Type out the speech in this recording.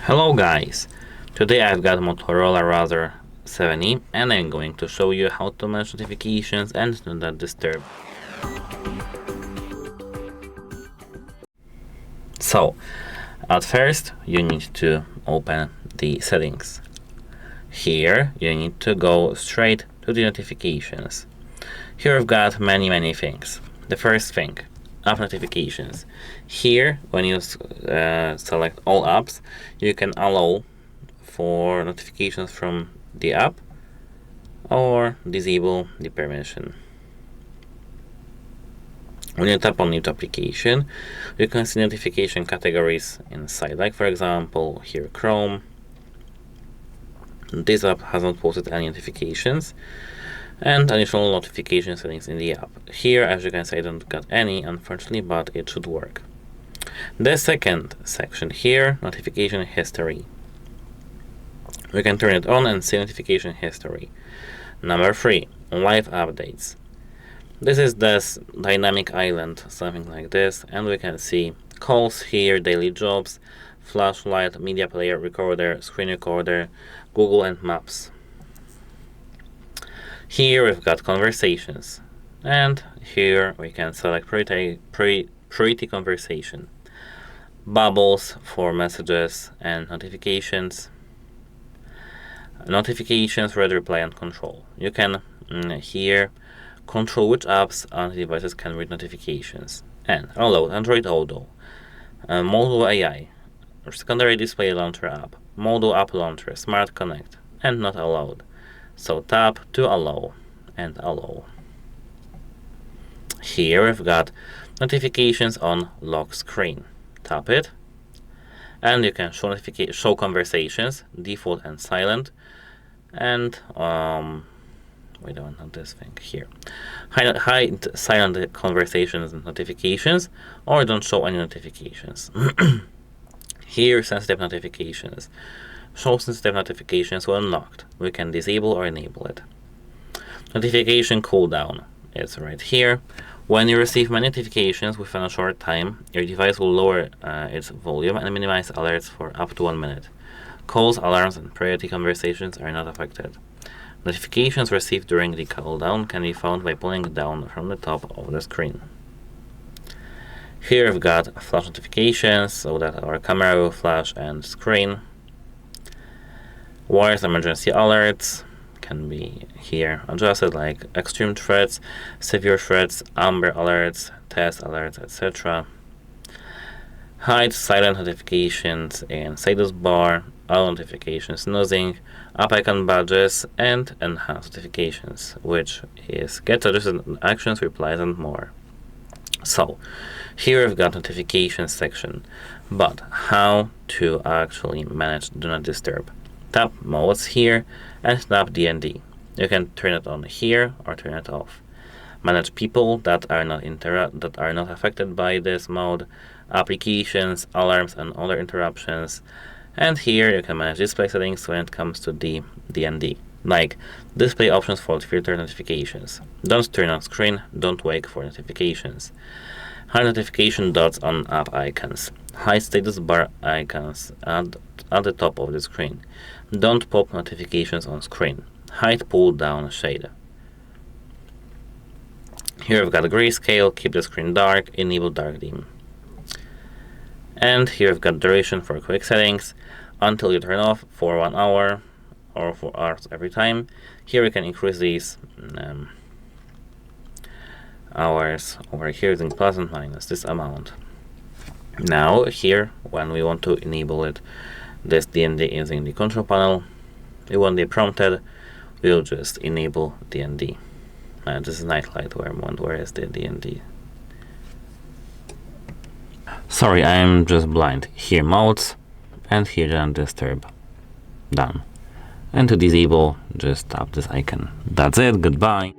Hello guys, today I've got Motorola Razr 7E and I'm going to show you how to manage notifications and do not disturb. So, at first you need to open the settings. Here you need to go straight to the notifications. Here I've got many things. The first thing, app notifications. Here, when you select all apps, you can allow for notifications from the app or disable the permission. When you tap on new application, you can see notification categories inside, like for example here Chrome. This app has not posted any notifications, and additional notification settings in the app. Here, as you can see, I don't got any, unfortunately, but it should work. The second section here, notification history. We can turn it on and see notification history. Number 3, live updates. This is this dynamic island, something like this, and we can see calls here, daily jobs, flashlight, media player, recorder, screen recorder, Google and Maps. Here we've got conversations, and here we can select priority conversation, bubbles for messages and notifications, read, reply and control. You can here control which apps on devices can read notifications, and allow Android Auto, Modo AI, secondary display launcher app, Modo app launcher, Smart Connect, and not allowed. So tap to allow and allow. Here we've got notifications on lock screen. Tap it, and you can show conversations, default and silent, and we don't want this thing here. Hide silent conversations and notifications, or don't show any notifications. Here, sensitive notifications. Show sensitive notifications when unlocked. We can disable or enable it. Notification cooldown is right here. When you receive many notifications within a short time, your device will lower its volume and minimize alerts for up to 1 minute. Calls, alarms, and priority conversations are not affected. Notifications received during the cooldown can be found by pulling down from the top of the screen. Here we've got flash notifications, so that our camera will flash and screen. Wireless emergency alerts can be here adjusted, like extreme threats, severe threats, amber alerts, test alerts, etc. Hide silent notifications in status bar, all notifications, snoozing, app icon badges, and enhanced notifications, which is get suggested actions, replies, and more. So here we've got notifications section, but how to actually manage do not disturb. Tap modes here and tap DND. You can turn it on here or turn it off. Manage people that are not affected by this mode, applications, alarms, and other interruptions. And here you can manage display settings when it comes to the DND, like display options for filter notifications. Don't turn on screen, don't wait for notifications. Hide notification dots on app icons. Hide status bar icons at the top of the screen. Don't pop notifications on screen. Hide pull down shade. Here we've got grayscale, keep the screen dark, enable dark dim. And here we've got duration for quick settings, until you turn off for 1 hour or 4 hours every time. Here we can increase these hours over here using plus and minus this amount. Now here, when we want to enable it, this DND using the control panel, it won't be prompted. We'll just enable DND. This is nightlight where is the DND? Sorry, I'm just blind. Here modes, and here don't disturb. Done. And to disable, just tap this icon. That's it, goodbye.